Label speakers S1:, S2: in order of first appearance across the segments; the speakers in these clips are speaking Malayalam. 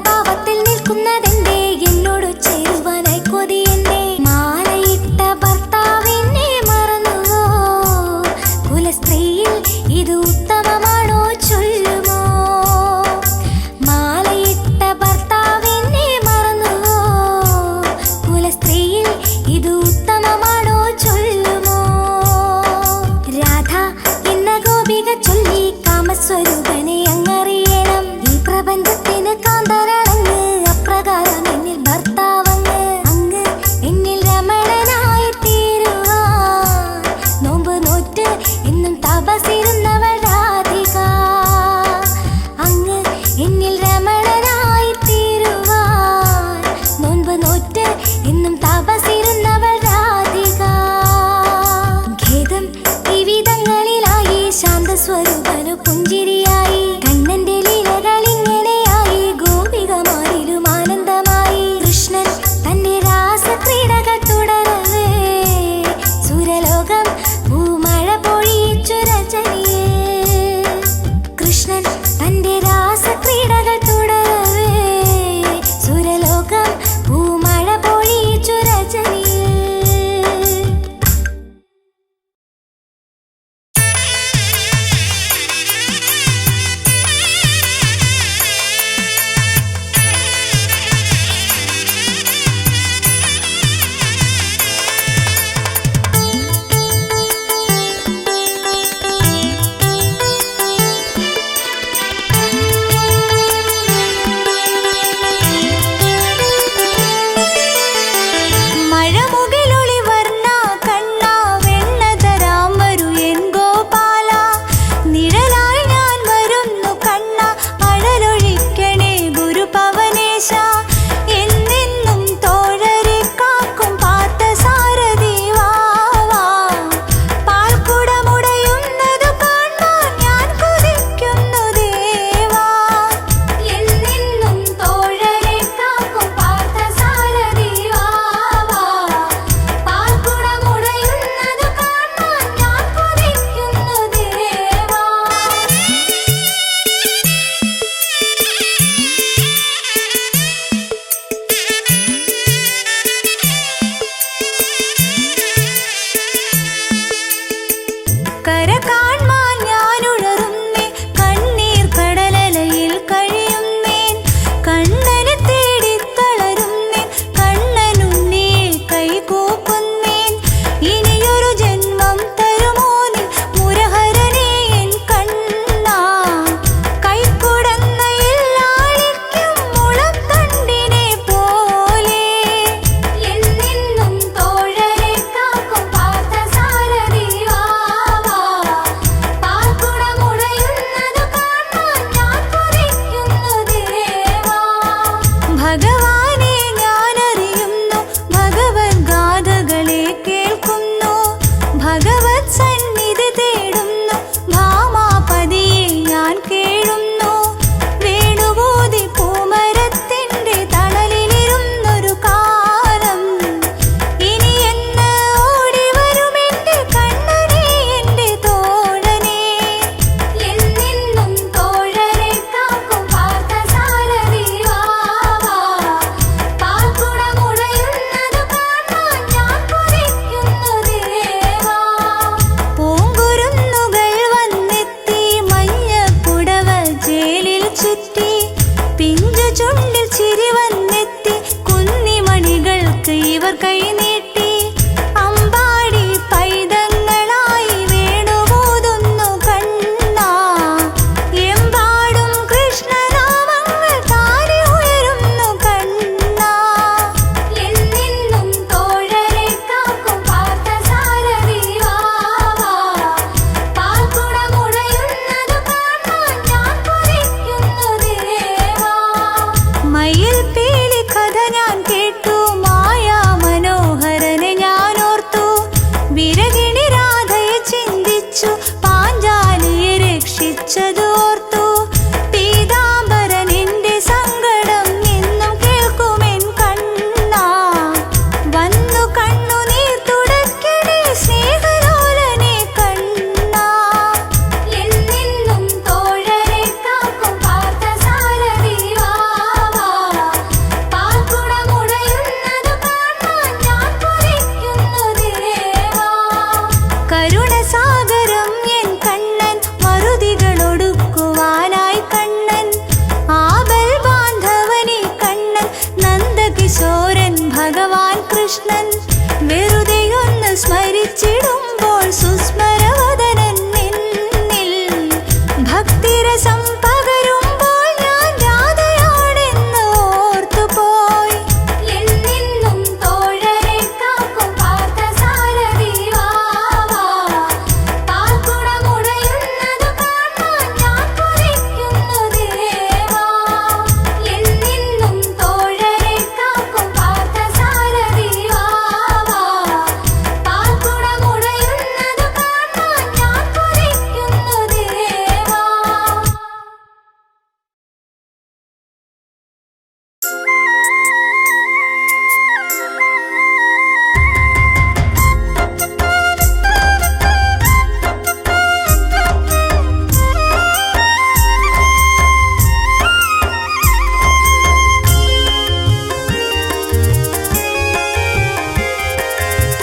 S1: ഭാവത്തിൽ നിൽക്കുന്നതെന്തേ എന്നോട് ചേരുവാനായി കൊതിയെന്നെ മാലയിൽ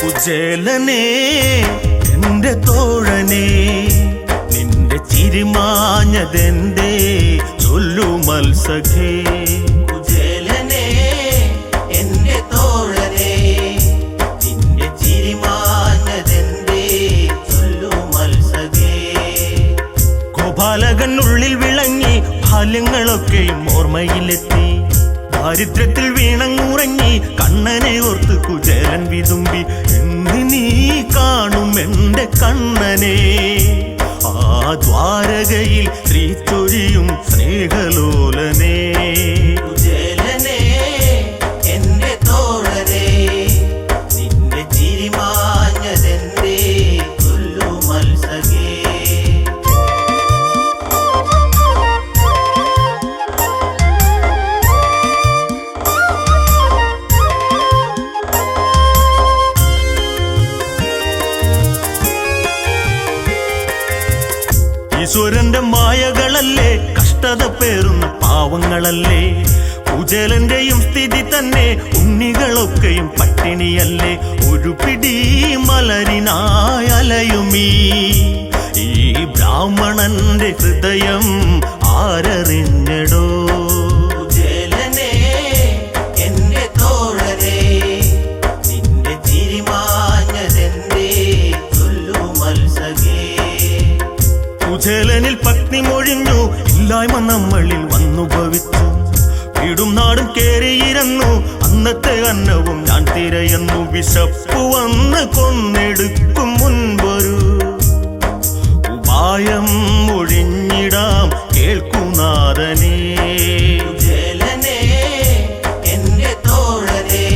S1: കുചേലനേ എന്റെ തോഴനേ, നിന്റെ ചിരിമാഞ്ഞതെന്തേ ചൊല്ലു മത്സഖേ.
S2: കുചേലനേ എന്റെ തോഴനേ, നിന്റെ ചിരിമാഞ്ഞതെന്തേ ചൊല്ലു മത്സഖേ.
S1: ഗോപാലകൻ ഉള്ളിൽ വിളങ്ങി ബാല്യങ്ങളൊക്കെയും ഓർമ്മയിലെത്തി. ദാരിദ്ര്യത്തിൽ വീണങ്ങുറങ്ങി കണ്ണനെ ഓർത്ത് കുചേലൻ വിതുമ്പി എന്ന് നീ കാണും എൻ്റെ കണ്ണനെ. ആ ദ്വാരകയിൽ ശ്രീ ചൊരിയും സ്നേഹലോലനേ.
S2: കുചേലനേ എന്റെ തോഴനേ, നിന്റെ ചിരിമാഞ്ഞതെന്തേ ചൊല്ലു മത്സകേ.
S1: ഈശ്വരന്റെ മായകളല്ലേ, കഷ്ടത പേറുന്ന പാവങ്ങളല്ലേ. കുചേലന്റെയും സ്ഥിതി തന്നെ, ഉണ്ണികളൊക്കെയും പട്ടിണിയല്ലേ. ഒരു പിടി മലരിനായലയുമീ ഈ ബ്രാഹ്മണന്റെ ഹൃദയം ആരറിഞ്ഞടോ.
S2: കുചേലനേ എന്റെ തോഴനേ, നിന്റെ ചിരിമാഞ്ഞതെന്തേ ചൊല്ലു മത്സകേ.
S1: കുചേലനിൽ പത്നി മൊഴിഞ്ഞു, ഇല്ലായ്മ നമ്മളിൽ വന്നു ഭവിച്ചു. വീടും നാടും കേറിയിരുന്നു, അന്നത്തെ അന്നവും ഞാൻ തിരയുന്നു. വിശപ്പു വന്ന് കൊന്നെടുക്കും മുൻപൊരു ഉപായം ഒഴിഞ്ഞിടാം കേൾക്കുനാഥനേ.
S2: കുചേലനേ എന്റെ തോഴനേ,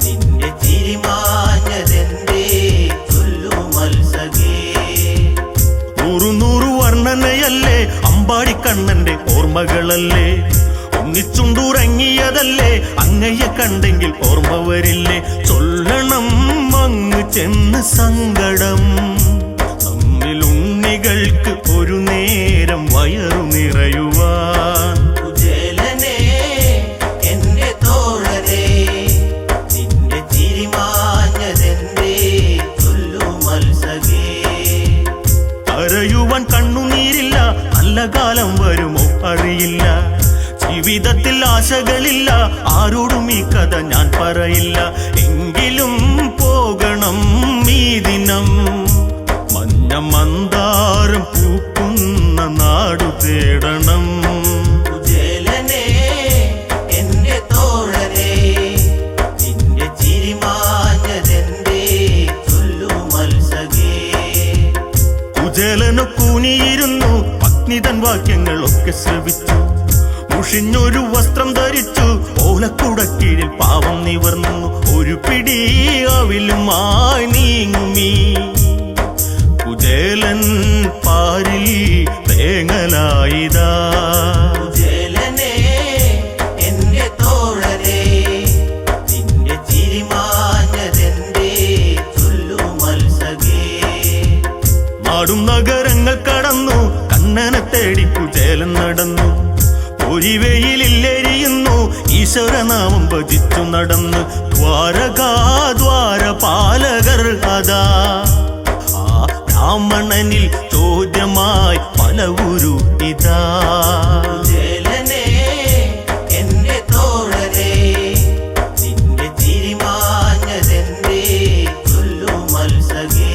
S2: നിന്റെ ചിരിമാഞ്ഞതെന്തേ ചൊല്ലു മത്സകേ.
S1: നൂറു വർണ്ണനയല്ലേ, അമ്പാടിക്കണ്ണന്റെ ഓർമ്മകളല്ലേ. ഒന്നിച്ചുണ്ടുറങ്ങിയതല്ലേ, അങ്ങയെ കണ്ടെങ്കിൽ ഓർമ്മ വരില്ലേ. ചൊല്ലണം അങ്ങ് ചെന്ന് സങ്കടം, നമ്മിൽ ഉണ്ണികൾക്ക് ഒരു നേരം വയറു നിറയുവാൻ.
S2: കുചേലനേ എന്റെ തോഴനേ, നിന്റെ ചിരിമാഞ്ഞതെന്തേ ചൊല്ലു മത്സകേ.
S1: കരയുവാൻ കണ്ണുനീരില്ല, നല്ല കാലം വരുമോ അറിയില്ല. ജീവിതത്തിൽ ആശകളില്ല, ആരോടും ഈ കഥ ഞാൻ പറയില്ല. എങ്കിലും പോകണം ഈ ദിനം, മഞ്ഞ മന്ദാരം പൂക്കുന്ന നാടു തേടണം.
S2: കുചേലനേ എന്റെ തോഴനേ, നിന്റെ ചിരിമാഞ്ഞതെന്തേ ചൊല്ലു മത്സകേ.
S1: കുചേലനു കൂനിയിരുന്നു, പത്നി തൻ വാക്യങ്ങളൊക്കെ ശ്രവിച്ചു. മുഷിഞ്ഞൊരു വസ്ത്രം ധരിച്ചു, ഓലക്കുടക്കീഴിൽ പാവം നിവർന്നു. ഒരു പിടി അവിലുമായി നീങ്ങുമീ കുചേലൻ പാരിൽ തേങ്ങലായിതാ.
S2: കുചേലനേ എന്റെ തോഴനേ, നിന്റെ ചിരിമാഞ്ഞതെന്തേ ചൊല്ലു മത്സകേ.
S1: നാടും നഗരങ്ങൾ കടന്നു, കണ്ണനെ തേടി കുചേലൻ നടന്നു. ഒരു വെയിലില്ലെരിയുന്നു, ഈശ്വരനാമം ഭജിച്ചു നടന്ന്. ദ്വാരപാലകർ അതാ ആ ബ്രാഹ്മണനിൽ ചോദ്യമായി പലവുരു ഇതാ.
S2: കുചേലനേ എന്റെ തോഴനേ, നിന്റെ ചിരിമാഞ്ഞതെന്തേ ചൊല്ലു മത്സകേ.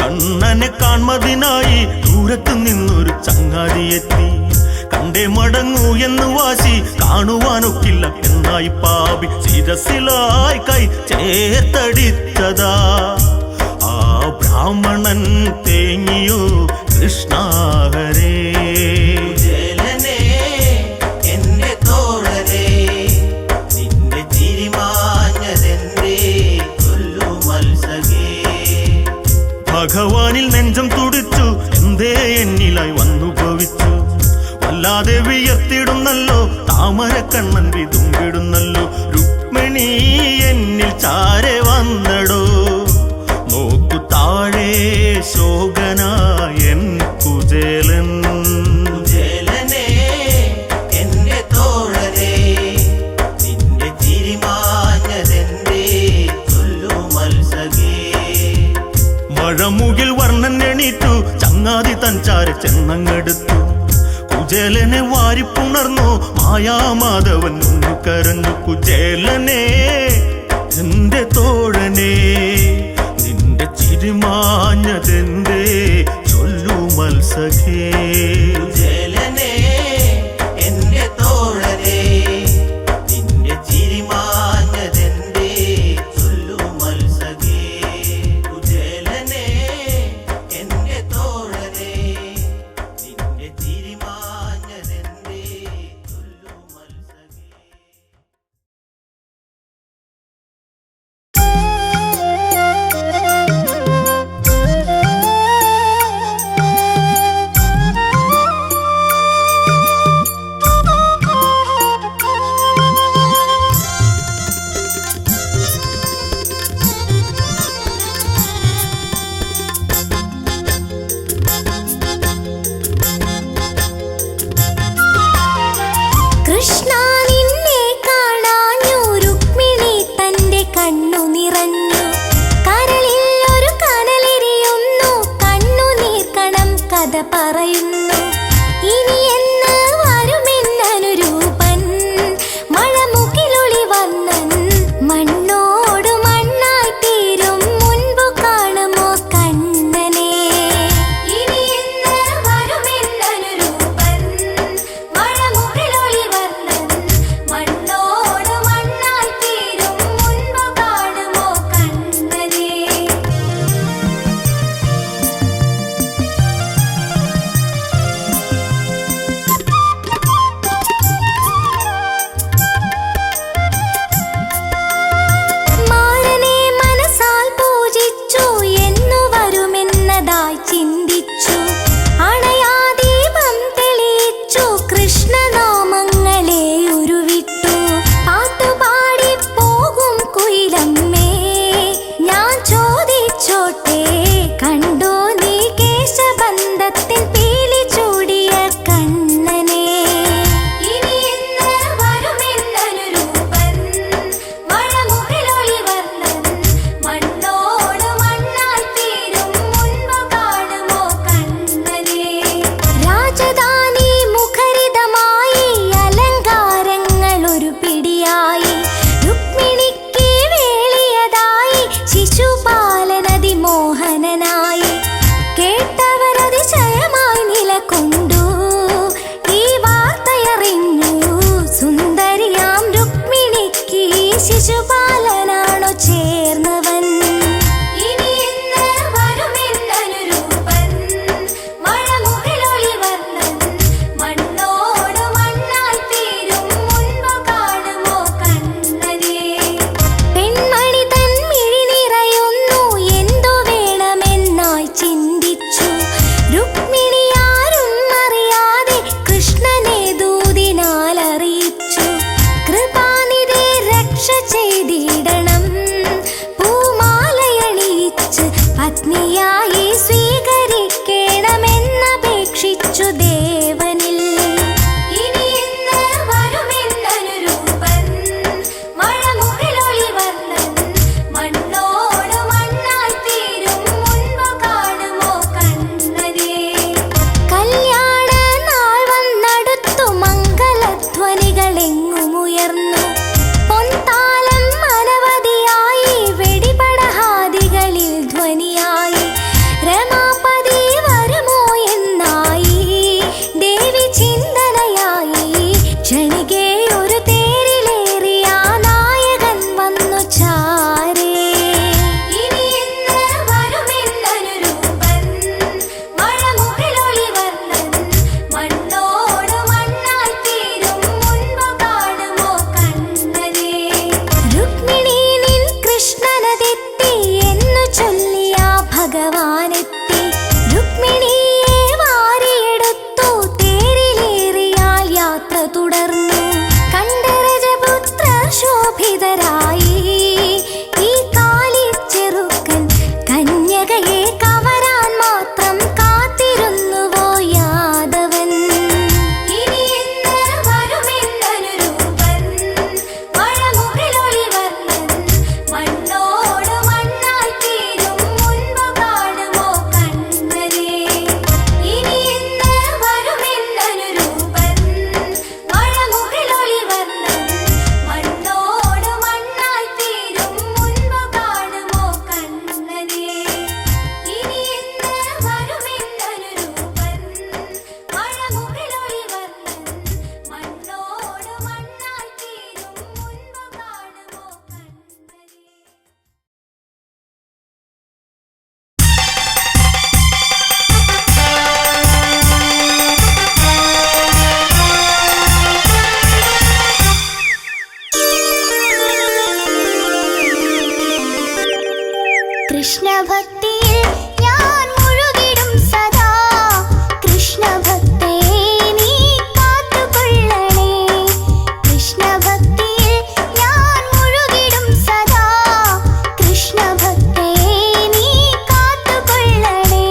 S1: കണ്ണനെ കാൺമതിനായി ദൂരത്തു നിന്നൊരു ചങ്ങാതിയെത്തി. കണ്ടേ മടങ്ങൂ എന്ന് വാശി, കാണുവാനൊക്കില്ല എന്നായി പാപി. ശിരസിലായി കൈ ചേർത്തടിച്ചതാ ആ ബ്രാഹ്മണൻ തേങ്ങിയോ കൃഷ്ണാഹരേ.
S2: കുചേലനേ എന്റെ തോഴനേ, നിന്റെ ചിരിമാഞ്ഞതെന്തേ ചൊല്ലു മത്സകേ.
S1: ഭഗവാനിൽ നെഞ്ചം തുടിച്ചു, എന്തേ എന്നിലായി വന്നു ഭവിച്ചു. വല്ലാതെ വിയർത്തിടുന്നല്ലോ, താമരക്കണ്ണൻ വിതുമ്പിടുന്നല്ലോ. രുക്മിണി എന്നിൽ ചാരെ വന്നടോ, നോക്കു താഴെ ശോകനായൻ കുചേലൻ.
S2: കുചേലനേ എന്റെ തോഴനേ, നിന്റെ ചിരിമാഞ്ഞതെന്തേ ചൊല്ലു മത്സകേ.
S1: മഴമുകിൽ വർണ്ണൻ എണീറ്റു, ചങ്ങാതി തൻ ചാര ചെന്നങ്ങെടുത്തു. കുചേലനെ വാരിപ്പുണർന്നു, മായാമാധവൻ ഒന്നു കരഞ്ഞു. കുചേലനെ എന്റെ തോഴനെ, നിന്റെ ചിരിമാഞ്ഞതെന്തേ ചൊല്ലു മത്സഖേ.
S2: കുചേലനേ എന്റെ തോഴനേ, നിന്റെ ചിരിമാഞ്ഞതെന്തേ
S3: പത്നിയായി സ്വീകരിക്കണമെന്നപേക്ഷിച്ചു ദേവനിൽ. ഇനി ഇന്ന് വരുമെന്നനുരൂപൻ മഴമുകിലൊളിവർണ്ണൻ മണ്ണോട് മണ്ണായി തീരും മുൻപ് കാണുമോ കണ്ണനെ. കല്യാണ നാൾ വന്നടുത്തു മംഗളധ്വനികളെങ്ങുമുയർന്നു. പൊൻതാലം അനവധിയായി വെടിപടഹാദികളിൽ ധ്വനിയായി. രമാപതി വരുമോ എന്നായി ദേവി ചിന്തനയായി. ജണികെ ഒരു തേരിലേറിയ നായകൻ വന്നു ചാരേ. ഇനി ഇന്ന് വരുമെന്നനുരൂപൻ മഴമുകിലൊളിവർണ്ണൻ മണ്ണോട് മണ്ണായി തീരും മുൻപ് കാണുമോ കണ്ണനെ. രുക്മിണി നിൻ കൃഷ്ണനതെത്തി എന്നു ചൊല്ലിയ ഭഗവാനെത്തി. രുക്മിണിയെ വാരിയെടുത്തു തേരിലേറിയാൽ യാത്ര തുടർന്നു. കണ്ഠരജപുത്ര ശോഭിതരായി ഈ കാലിച്ചെറുക്കൻ കന്യകയെ കവരാൻ മാത്രം കാത്തിരുന്നുവോ യാദവൻ. ഇനി ഇന്ന് വരുമെന്നനുരൂപൻ മഴമുകിലൊളിവർണ്ണൻ മണ്ണോട് മണ്ണായി തീരും മുൻപ് കാണുമോ കണ്ണനെ. ഇനി ഇന്ന് വരുമെന്നനുരൂപൻ മഴമുകിലൊളിവർണ്ണൻ മണ്ണോട് മണ്ണായി തീരും മുൻപ് കാണുമോ കണ്ണനെ. ഇനി ഇന്ന് വരുമെന്നനുരൂപൻ മഴമുകിലൊളിവർണ്ണൻ മണ്ണോട് മണ്ണായി തീരും മുൻപ് കാണുമോ കണ്ണനെ. കൃഷ്ണഭക്തിയിൽ ഞാൻ മുഴുകിടും സദാ. കൃഷ്ണഭക്തേ നീ കാത്തുകൊള്ളണേ. കൃഷ്ണഭക്തിയിൽ ഞാൻ മുഴുകിടും സദാ. കൃഷ്ണഭക്തേ നീ കാത്തുകൊള്ളണേ.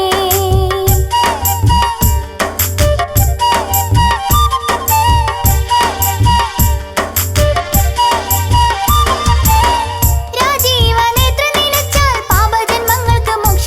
S3: രാജീവനേത്ര നിലച്ചാൽ പാപജന്മങ്ങൾക്ക് മോക്ഷ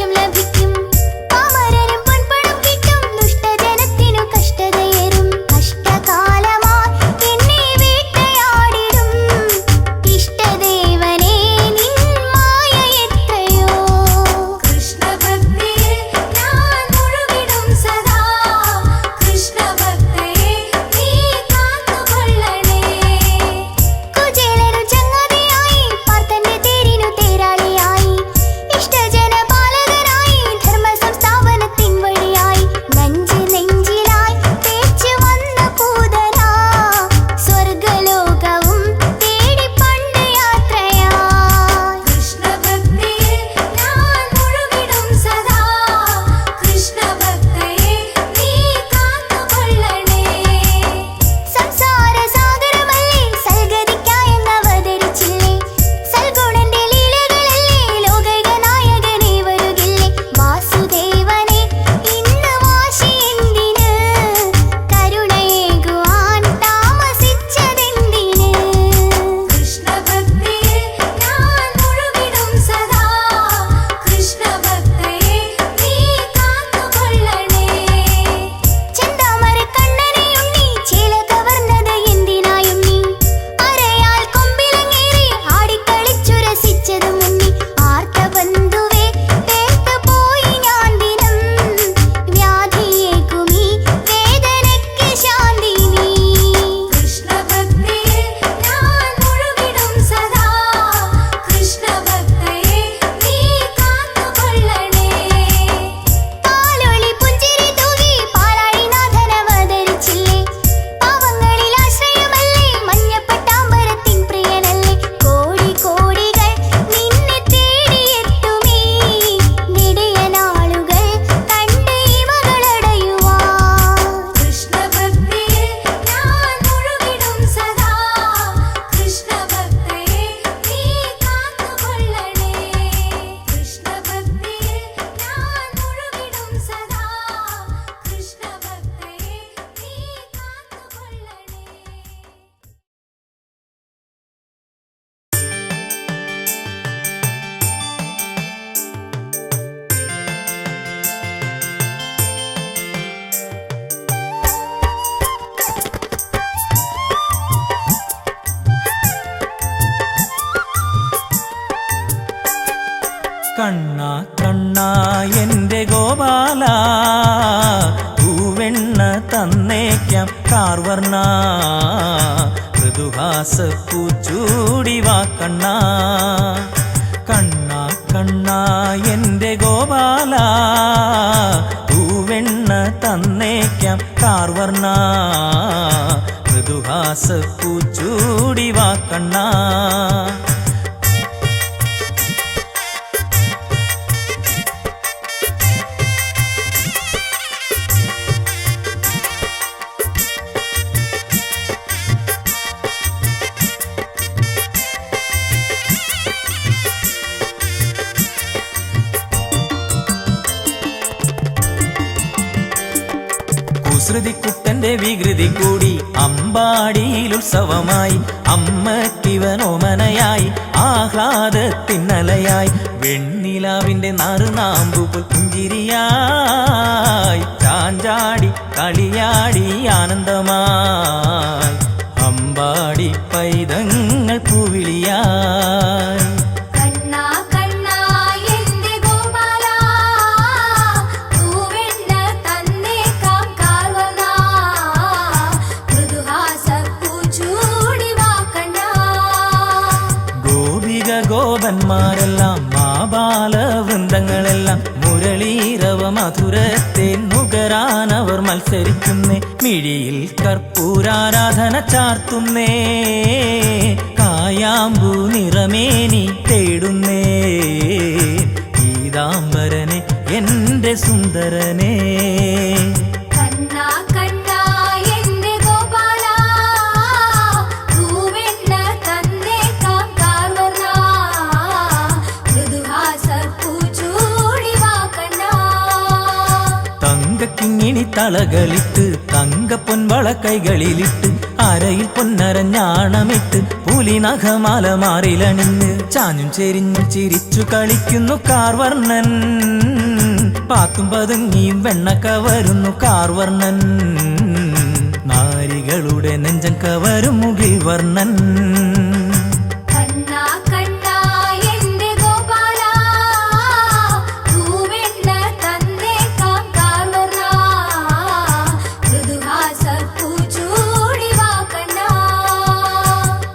S4: കണ്ണാ കണ്ണാ എൻ്റെ ഗോപാല പൂവെണ്ണ തന്നേക്കാം കാർവർണ മൃദുഹാസ പൂച്ചൂടി വാ കണ്ണാ കണ്ണാ കണ്ണാ എൻ്റെ ഗോപാല പൂവെണ്ണ തന്നേക്കാം കാർവർണ മൃദുഹാസ പൂച്ചൂടി വാ കണ്ണാ കുസൃതിക്കുട്ടന്റെ വികൃതി കൂടി അമ്പാടിയിൽ ഉത്സവമായി അമ്മക്കിവനോമനയായി ആഹ്ലാദത്തിന്നലയായി വെണ്ണിലാവിന്റെ നറുനാമ്പുപോൽ പുഞ്ചിരിയായി ചാഞ്ചാടി കളിയാടി ആനന്ദമായി അമ്പാടി പൈതങ്ങൾ പൂവിളിയായി
S3: കണ്ണാ കണ്ണാ എൻ്റെ ഗോപാല പൂവെണ്ണ തന്നേക്കാം കാർവർണ മൃദുഹാസ പൂച്ചൂടി വാ കണ്ണാ
S4: ഗോപിക ഗോപന്മാരെല്ലാം മാബാല വൃന്ദങ്ങളെല്ലാം മുരളീരവ മധുരത്തെ നുകരാനവർ മത്സരിക്കുന്നേ മിഴിയിൽ കർപ്പൂരാരാധന ചാർത്തുന്നേ കായാമ്പൂ നിറമേനി തേടുന്നേ പീതാംബരനെ എൻ്റെ സുന്ദരനെ
S3: കണ്ണാ കണ്ണാ എൻ്റെ ഗോപാല പൂവെണ്ണ തന്നേക്കാം കാർവർണ മൃദുഹാസ പൂച്ചൂടി വാ കണ്ണാ
S4: തങ്കക്കിങ്ങിണി തളകളിട്ട് തങ്കപ്പൊൻവള കൈകളിലിട്ട് അരയിൽ പൊന്നരഞ്ഞാണമിട്ട് പുലിനഖമാല മാറിലണിഞ്ഞ് ചാഞ്ഞും ചെരിഞ്ഞും ചിരിച്ചു കളിക്കുന്നു കാർവർണ്ണൻ പാത്തും പതുങ്ങിയും വെണ്ണ കവരുന്നു കാർവർണ്ണൻ നാരികളുടെ നെഞ്ചം കവരും മുകിൽ വർണ്ണൻ
S3: കണ്ണാ കണ്ണാ എൻ്റെ ഗോപാല പൂവെണ്ണ തന്നേക്കാം കാർവർണ മൃദുഹാസ പൂച്ചൂടി വാ കണ്ണാ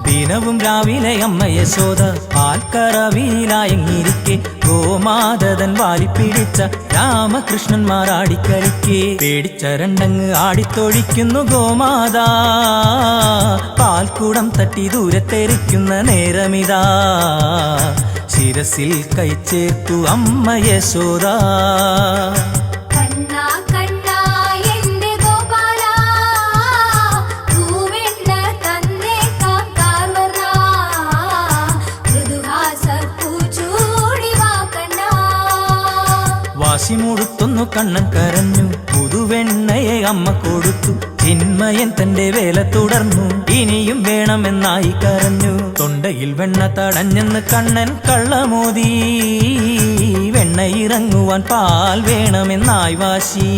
S4: ദിനവും രാവിലെ അമ്മ യശോദ പാൽക്കറവിയിലായങ്ങിരിക്കെ ഗോമാതൻ വാലിപ്പിടിച്ച രാമകൃഷ്ണന്മാർ ആടിക്കളിക്കെ പേടിച്ചരണ്ടങ്ങ് ആടിത്തൊഴിക്കുന്നു ഗോമാതാ പാൽക്കുടം തട്ടി ദൂരത്തെറിക്കുന്ന നേരമിതാ ശിരസിൽ കൈച്ചേർത്തു അമ്മ യശോദ
S3: കണ്ണാ കണ്ണാ എൻ്റെ ഗോപാല പൂവെണ്ണ തന്നേക്കാം കാർവർണ മൃദുഹാസ പൂച്ചൂടി വാ കണ്ണാ
S4: വാശിമുടുത്തൊന്നു കണ്ണൻ കരഞ്ഞു പുതുവെണ്ണയെ അമ്മ കൊടുത്തു ചിന്മയൻ തന്റെ വേല തുടർന്നു ഇനിയും വേണമെന്നായി കരഞ്ഞു തൊണ്ടയിൽ വെണ്ണ തടഞ്ഞെന്ന് കണ്ണൻ കള്ളമോദി വെണ്ണ ഇറങ്ങുവാൻ പാൽ വേണമെന്നായി വാശി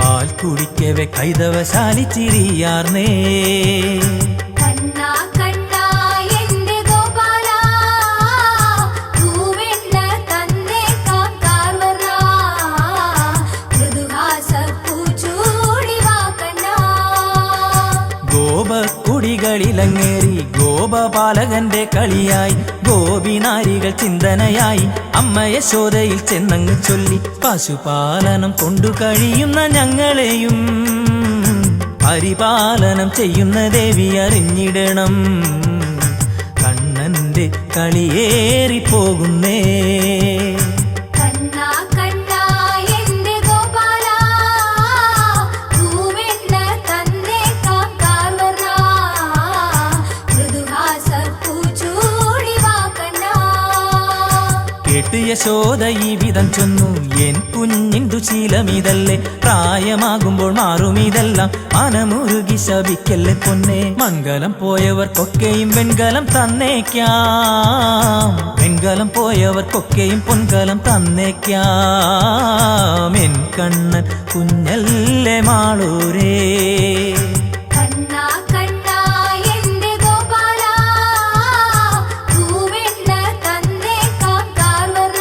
S4: പാൽ കുടിക്കവെ കൈതവശാലി ചിരിയാർന്നേ
S3: കണ്ണാ കണ്ണാ എൻ്റെ ഗോപാല പൂവെണ്ണ തന്നേക്കാം കാർവർണ മൃദുഹാസ പൂച്ചൂടി വാ കണ്ണാ
S4: ഗോപക്കുടികളിലങ്ങേറി ഗോപപാലകന്റെ കളിയായി ഗോപിനാരികൾ ചിന്തനയായി അമ്മ യശോദയിൽ ചെന്നങ്ങ് ചൊല്ലി പശുപാലനം കൊണ്ടു കഴിയുന്ന ഞങ്ങളെയും പരിപാലനം ചെയ്യുന്ന ദേവി അറിഞ്ഞിടണം കണ്ണന്റെ കളിയേറിപ്പോകുന്നേ
S3: കണ്ണാ കണ്ണാ എൻ്റെ ഗോപാല പൂവെണ്ണ തന്നേക്കാം കാർവർണ മൃദുഹാസ പൂച്ചൂടി വാ കണ്ണാ
S4: കേട്ട് യശോദ ഈ വിധം ചൊന്നു എൻ കുഞ്ഞിന്തു ശീലമിതല്ലേ പ്രായമാകുമ്പോൾ മാറുമിതെല്ലാം മനമുരുകി ശപിക്കല്ലേ പൊന്നെ മംഗലം പോയവർക്കൊക്കെയും വെൺകലം തന്നേക്കാം വെൺകലം പോയവർക്കൊക്കെയും പൊൻകലം തന്നേക്കാം എൻ കണ്ണൻ കുഞ്ഞല്ലേ മാളൂരേ
S3: കണ്ണാ കണ്ണാ എൻ്റെ ഗോപാല പൂവെണ്ണ തന്നേക്കാം കാർവർണ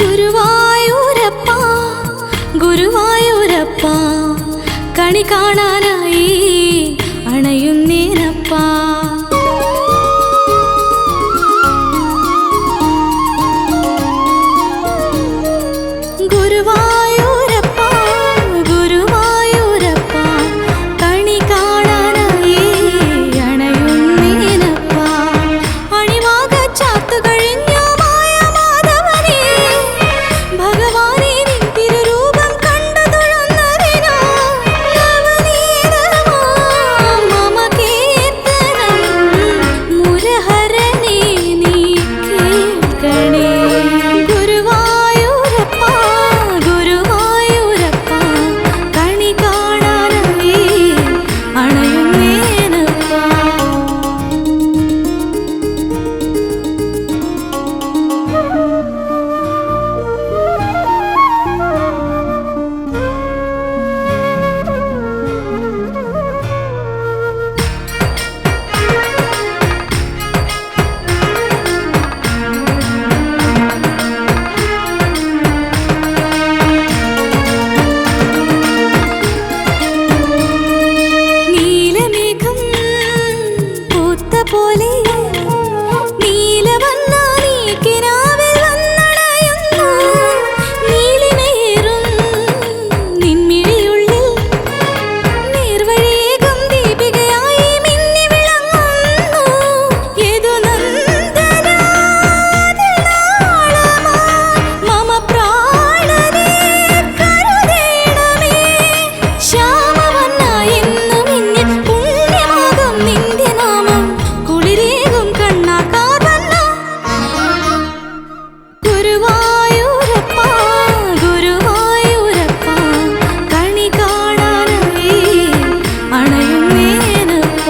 S3: ഗുരുവായൂരപ്പ ഗുരുവായൂരപ്പ കണി കാണാനായി അണയുന്നേനപ്പ ഗുരുവായൂരപ്പ ഗുരുവായൂരപ്പ കണി കാണാനായി അണയുന്നേനപ്പ അണിവാക ചാത്തു കഴിഞ്ഞ ഭഗവാനെ നിൻ തിരുരൂപം കണ്ടു തൊഴുന്നതിനാ മമ കീർത്തനം മുരഹരനേ നീ കേൾക്കണേ ഗുരുവായൂരപ്പ ഗുരുവായൂരപ്പ കണി കാണാനായി അണയുന്നേനപ്പ നീലമേഘം പൂത്ത പോലെ നീലവന്ന നീ കിനാവിൽ വന്നണയുന്നു നീലിമയേറും നിൻമിഴിയുള്ളിൽ നേർവഴിയേകും ദീപികയായി മിന്നി വിളങ്ങുന്നു യദു മമ പ്രാണനെ കരുതേണമേ ശ്യാമവർണ്ണ എന്നു മിന്നിൽ പുണ്യമാകും നിന്റെ നാമം കുളിരേകും കണ്ണാകാർവർണ്ണ ഗുരുവായൂരപ്പ ഗുരുവായൂരപ്പ കണി കാണാനായി അണയുന്നേനപ്പ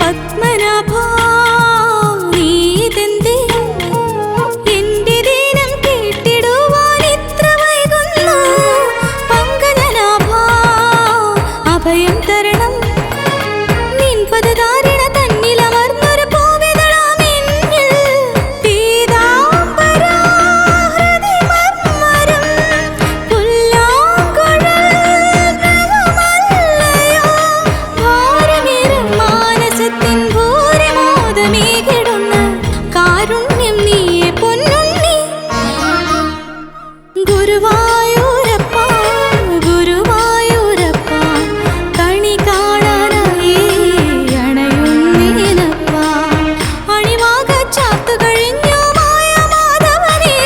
S3: പത്മനാഭ നീതെന്തേ എന്റെ ദീനം കേട്ടിടുവാൻ ഇത്ര വൈകുന്നു പങ്കജനാഭ അഭയം തരണം നിൻ പദധാരണ തന്നിലമർന്നൊരു പൂവിതളാമെന്നിൽ പീതാംബരാഹൃതിമർമ്മരം പുല്ലാങ്കുഴൽ നൃഗമല്ലയോ ഭാരമേറും മാനസത്തിൻ ഭൂരിമോദമേകിടുന്ന കാരുണ്യം നീയെ പൊന്നുണ്ണി ഗുരുവായൂരപ്പ ഗുരുവായൂരപ്പ കണി കാണാനായി അണയുന്നേനപ്പ അണിവാക ചാത്തു കഴിഞ്ഞ മാധവനേ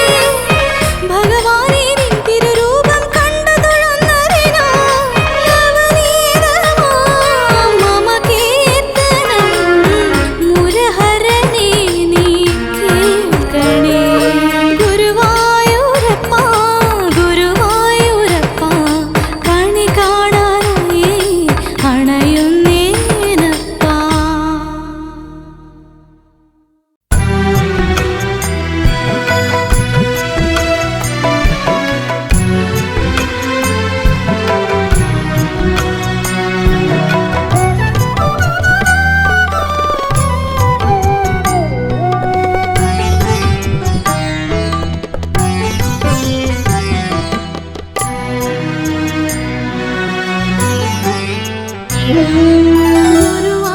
S3: ഭഗവാനെ നിൻ തിരുരൂപം കണ്ടു തൊഴുന്നതിനാ മമ കീർത്തനം മുരഹരനേ നീ കേൾക്കണേ ഗുരുവായൂരപ്പ ഗുരുവായൂരപ്പ കണി കാണാനായി അണയുന്നേനപ്പ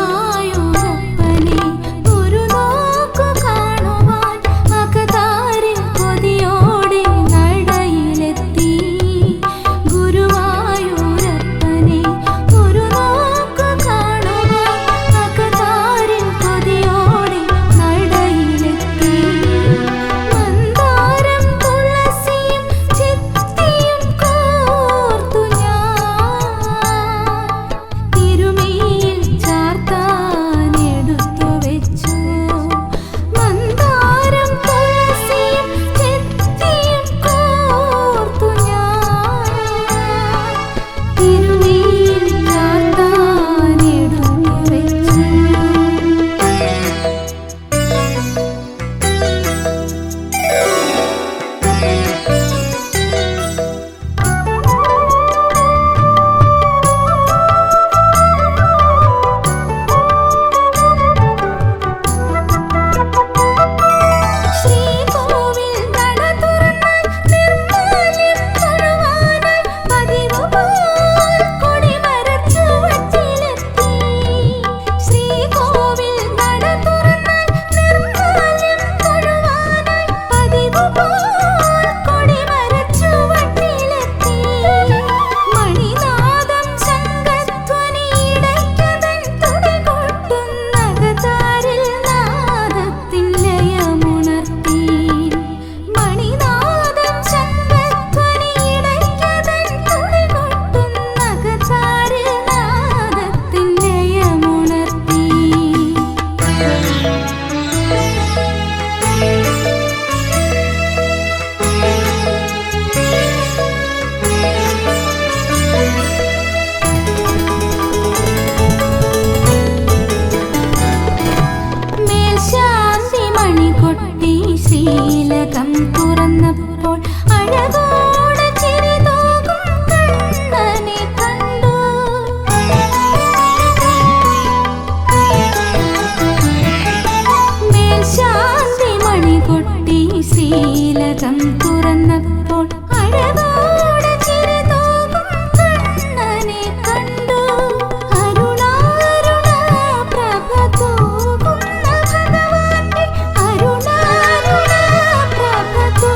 S3: ഗുരുവായൂരപ്പനെ ഒരു നോക്കു കാണുവാൻ അകതാരിൽ കൊതിയോടെ നടയിലെത്തി ഗുരുവായൂരപ്പനെ ഒരു നോക്കു കാണുവാൻ അകതാരിൽ കൊതിയോടെ നടയിലെത്തി മന്ദാരം തുളസിയും ചിത്തിയും കോർത്തു ഞാൻ തിരുമേയിൽ ശ്രീലകം തുറന്നപ്പോൾ അഴകോടെ ചിരി തൂകും കണ്ണനെ കണ്ടു. മേൽശാന്തി മണി കൊട്ടി ശ്രീലകം തുറന്നപ്പോൾ അഴകോടെ ചിരി തൂകും കണ്ണനെ കണ്ടു. അരുണാരുണ പ്രഭ തൂകുന്ന ഭഗവാന്റെ അരുണാരുണ പ്രഭ തൂകുന്ന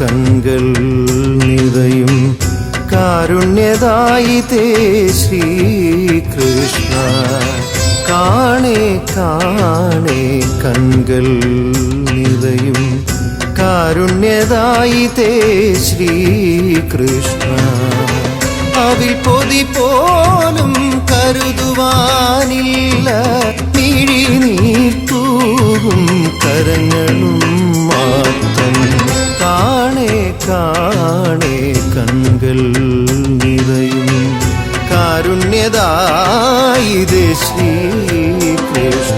S5: കൺകൾ നിറയും കാരുണ്യദായിതേ ശ്രീകൃഷ്ണ കാണേ കാണേ കൺകൾ നിറയും കാരുണ്യദായിതേ ശ്രീകൃഷ്ണ അതിൽ പൊതി പോലും കരുതുവാനില്ല മിഴിനീർത്തൂകും കരങ്ങളും മാത്രം കാണേ കാണേ കൺകൾ നിറയും കാരുണ്യദായിതേ ശ്രീകൃഷ്ണ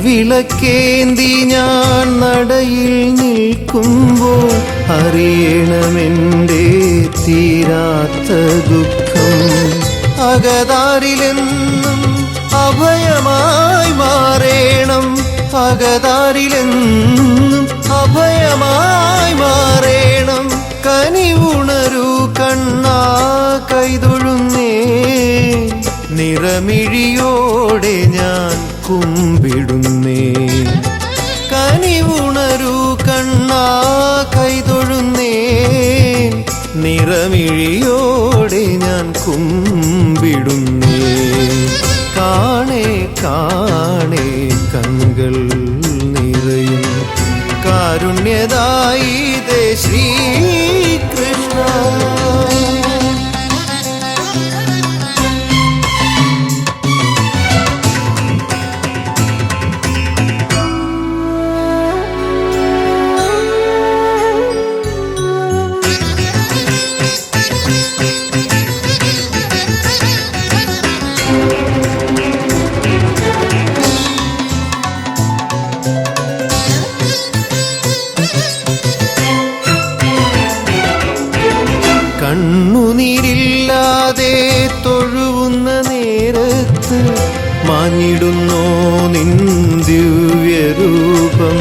S5: വിളക്കേന്തി ഞാൻ നടയിൽ നിൽക്കുമ്പോൾ അറിയണമെൻ്റെ തീരാത്ത ദുഃഖം അകതാരിലെന്നും അഭയമായി മാറേണം അകതാരിലെന്നും അഭയമായി മാറേണം കനിവുണരൂ കണ്ണാ കൈതൊഴുന്നേ നിറമിഴിയോടെ ഞാൻ കുമ്പിടുന്നേ കനിവുണരൂ കണ്ണാ കൈതൊഴുന്നേ നിറമിഴിയോടെ ഞാൻ കുമ്പിടുന്നേ കാണേ കാണേ കൺകൾ നിറയും കാരുണ്യദായിതേ ശ്രീകൃഷ്ണ കണ്ണുനീരില്ലാതെ തൊഴുവുന്ന നേരത്ത് മാഞ്ഞിടുന്നോ നിൻ ദിവ്യരൂപം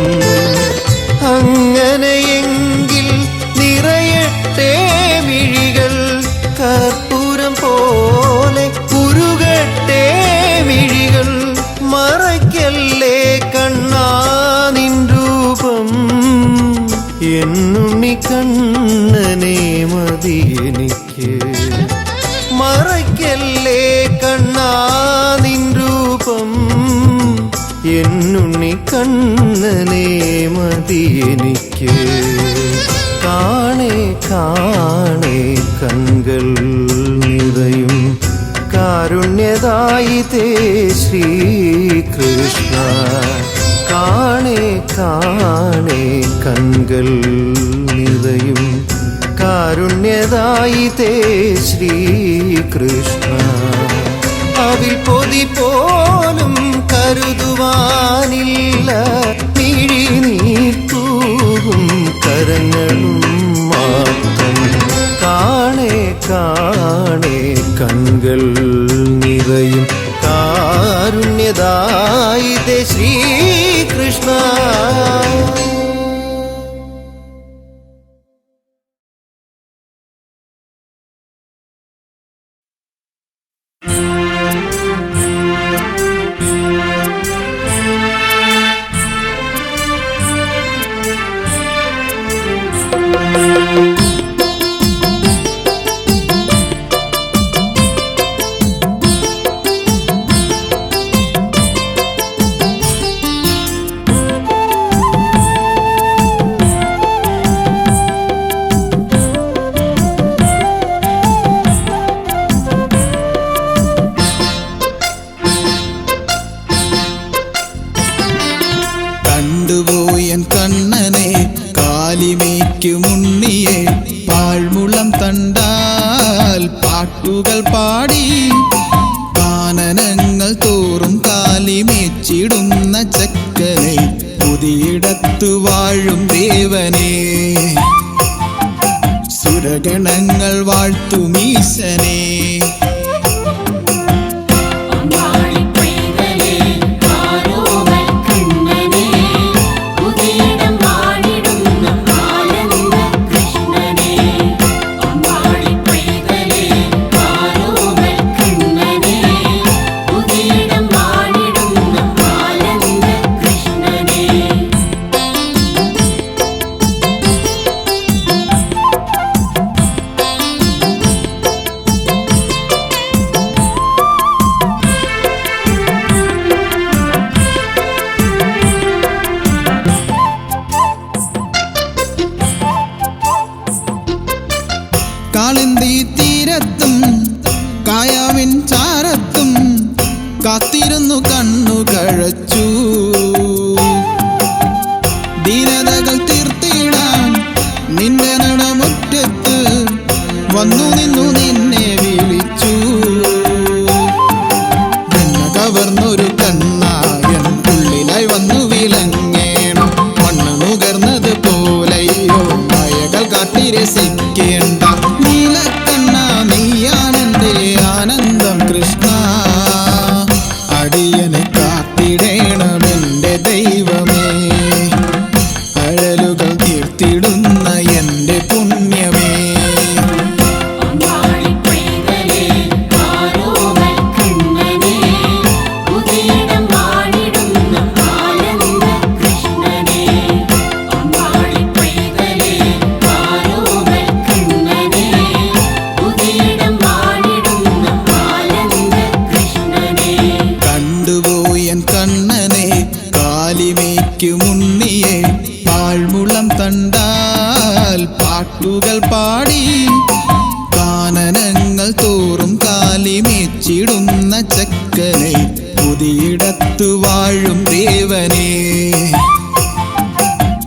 S5: അങ്ങനെയെങ്കിൽ നിറയട്ടെ മിഴികൾ കർപ്പൂരം പോലെ ഉരുകട്ടെ മിഴികൾ മറയ്ക്കല്ലേ കണ്ണാ നിൻ രൂപം എന്നുണ്ണി കണ്ണനെ മതി എനിക്ക് മറയ്ക്കല്ലേ കണ്ണാ നിൻ രൂപം എന്നുണ്ണി കണ്ണനെ മതി എനിക്ക് കാണേ കാണേ കൺകൾ നിറയും കാരുണ്യദായിതേ ശ്രീകൃഷ്ണ കാണേ കാണേ കൺകൾ നിറയും കാരുണ്യദായിതേ ശ്രീകൃഷ്ണ അതിൽ പൊതി പോലും കരുതുവാനില്ല മിഴിനീർത്തൂകും കരങ്ങളും മാത്രം കാണേ കാണേ കൺകൾ നിറയും കാരുണ്യദായിതേ ശ്രീകൃഷ്ണ
S6: കണ്ടുപോയൻ കണ്ണനെ കാലിമേക്കുമുണ്ണിയെ പാഴ്മുളം തണ്ടാൽ പാട്ടുകൾ പാടി കാനനങ്ങൾ തോറും കാലിമേച്ചിടുന്ന ചക്കനെ പുതിയിടത്തു വാഴും ദേവനെ സുരഗണങ്ങൾ വാഴ്ത്തുമീശനെ. കാളിന്തി തീരത്തും കായാവിൻ ചാരത്തും കാത്തിരുന്നു കണ്ണു കഴച്ചു. ദീനതകൾ തീർത്തിടാൻ നിന്റെ നടമുറ്റത്ത് വന്നു നിന്നു നിന്നെ വിളിച്ചു. കവർന്നൊരു കണ്ണായൻ ഉള്ളിലായി വന്നു വിലങ്ങേണം. മണ്ണ് നുകർന്നത് പോലെയോ മയകൾ കാട്ടി രസിക്കേണ്ട. നീലക്കണ്ണ നീയാണെന്റെ ആനന്ദം കൃഷ്ണ. അടിയനെ കാത്തിടേണമെന്റെ ദൈവമേ. അഴലുകൾ തീർത്തിടുന്ന എന്റെ പുണ്യമേ. മുന്നിയെ പാഴ്മുളം തണ്ടാൽ പാട്ടുകൾ പാടി കാനനങ്ങൾ തോറും കാലിമേച്ചിടുന്ന ചക്കനെ പുതിയിടത്തു വാഴും ദേവനെ.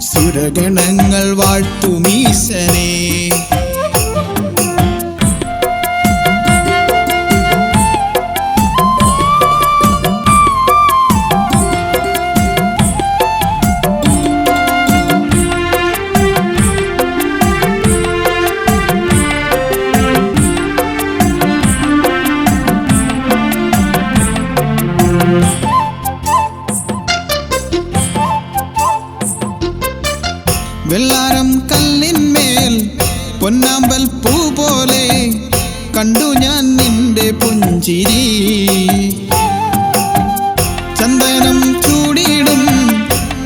S6: സുരഗണങ്ങൾ വാഴ്ത്തുമീശനെ. വെള്ളാരം കല്ലിന്മേൽ പൊന്നാമ്പൽ പൂ പോലെ കണ്ടു ഞാൻ നിന്റെ പുഞ്ചിരി. ചന്ദനം ചൂടിയിടും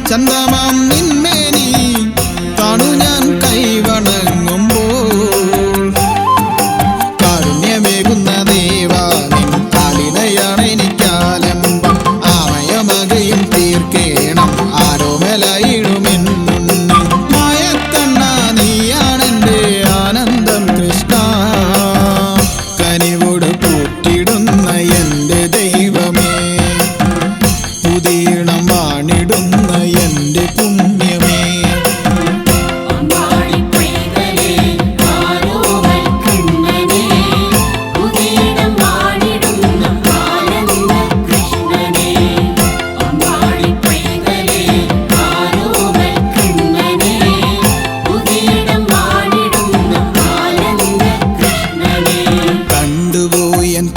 S6: ചന്ദമാം നിന്മേനി കാണു ഞാൻ കൈവണങ്ങുമ്പോൾ. കാരുണ്യമേകുന്ന ദേവാ നിൻ കാലിലയാണ് എനിക്കാലംബം. ആമയമകയും തീർക്കേണം ആരോമലായിടുമെൻ. കനിവോട് പോറ്റിടുന്ന എന്റെ ദൈവമേ. പുതിയിടം വാണിടുന്ന എന്റെ പുണ്യമേ.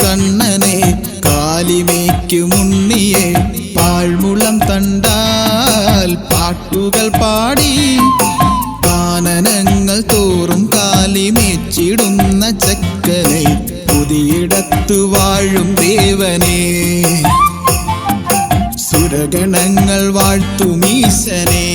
S6: കണ്ണനെ കാലിമേക്കു മുന്നിയെ പാഴ്മുളം തണ്ടാൽ പാട്ടുകൾ പാടി കാനനങ്ങൾ തോറും കാലിമേച്ചിടുന്ന ചക്കനെ പുതിയിടത്തു വാഴും ദേവനെ. സുരഗണങ്ങൾ വാഴ്ത്തുമീശനെ.